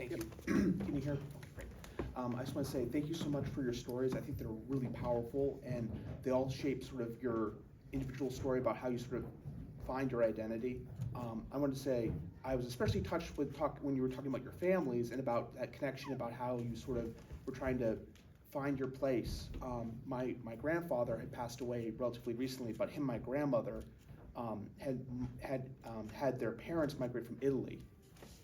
Yep. Can you hear? Okay, great. I just want to say thank you so much for your stories. I think they're really powerful, and they all shape sort of your individual story about how you sort of find your identity. I wanted to say I was especially touched with when you were talking about your families and about that connection, about how you sort of were trying to find your place. My grandfather had passed away relatively recently, but him and my grandmother had their parents migrate from Italy.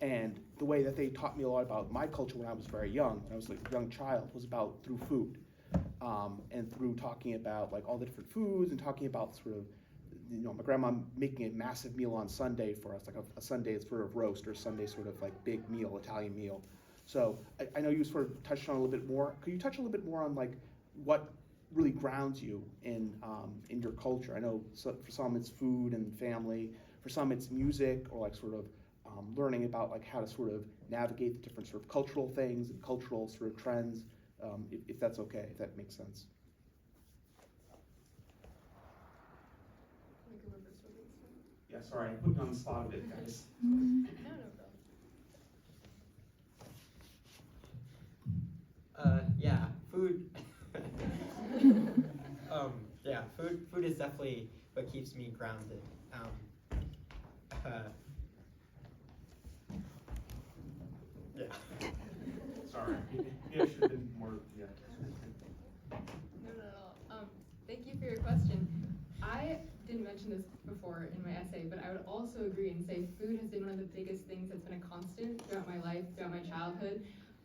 And the way that they taught me a lot about my culture when I was very young, when I was like a young child, was about through food, and through talking about like all the different foods and talking about sort of, my grandma making a massive meal on Sunday for us, like a Sunday sort of roast or Sunday sort of like big meal, Italian meal. So I know you sort of touched on a little bit more. Could you touch a little bit more on like what really grounds you in your culture? I know for some it's food and family, for some it's music or like sort of learning about like how to sort of navigate the different sort of cultural things and cultural sort of trends, if that's okay, if that makes sense. Yeah, sorry, I put you on the spot a bit, guys. No, Yeah, food. Yeah, food is definitely what keeps me grounded. Yeah. Sorry, maybe I should have been more, yeah. No. Thank you for your question. I didn't mention this before in my essay, but I would also agree and say food has been one of the biggest things that's been a constant throughout my life, throughout my childhood.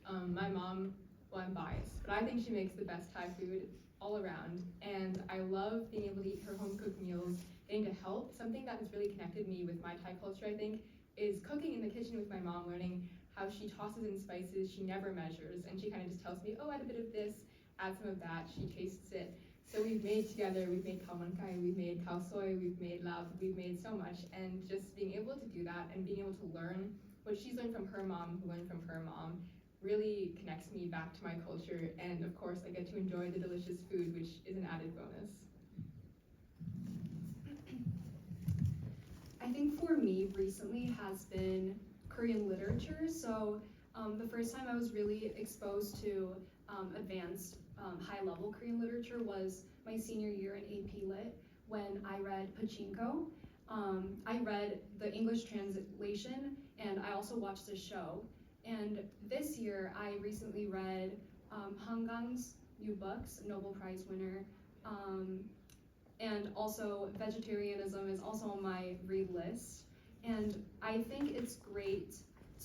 My mom, well, I'm biased, but I think she makes the best Thai food all around, and I love being able to eat her home-cooked meals, getting to help. Something that has really connected me with my Thai culture, I think, is cooking in the kitchen with my mom, learning how she tosses in spices, she never measures, and she kind of just tells me, oh, add a bit of this, add some of that, she tastes it. So we've made together, we've made khao man kai, we've made khao soi, we've made lab, we've made so much, and just being able to do that and being able to learn what she's learned from her mom, who learned from her mom, really connects me back to my culture, and of course I get to enjoy the delicious food, which is an added bonus. I think for me recently has been Korean literature. So the first time I was really exposed to advanced high-level Korean literature was my senior year in AP Lit when I read Pachinko. I read the English translation and I also watched the show. And this year I recently read Han Gang's new books, Nobel Prize winner, and also vegetarianism is also on my read list. And I think it's great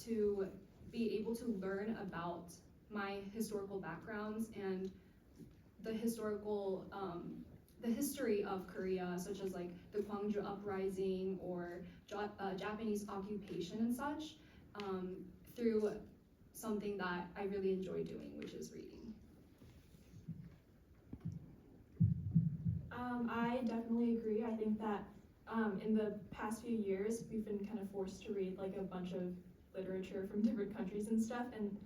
to be able to learn about my historical backgrounds and the history of Korea, such as like the Gwangju uprising or Japanese occupation and such, through something that I really enjoy doing, which is reading. I definitely agree. I think that in the past few years, we've been kind of forced to read like a bunch of literature from different countries and stuff, and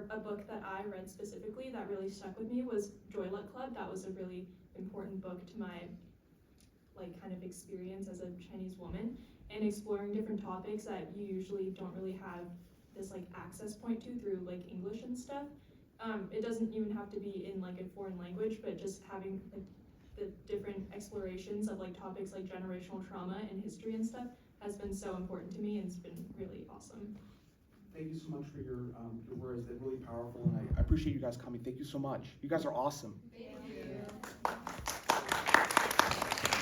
a book that I read specifically that really stuck with me was Joy Luck Club. That was a really important book to my like kind of experience as a Chinese woman, and exploring different topics that you usually don't really have this like access point to through like English and stuff. It doesn't even have to be in like a foreign language, but just having like the different explorations of like topics like generational trauma and history and stuff has been so important to me, and it's been really awesome. Thank you so much for your words. They're really powerful, and I appreciate you guys coming. Thank you so much. You guys are awesome.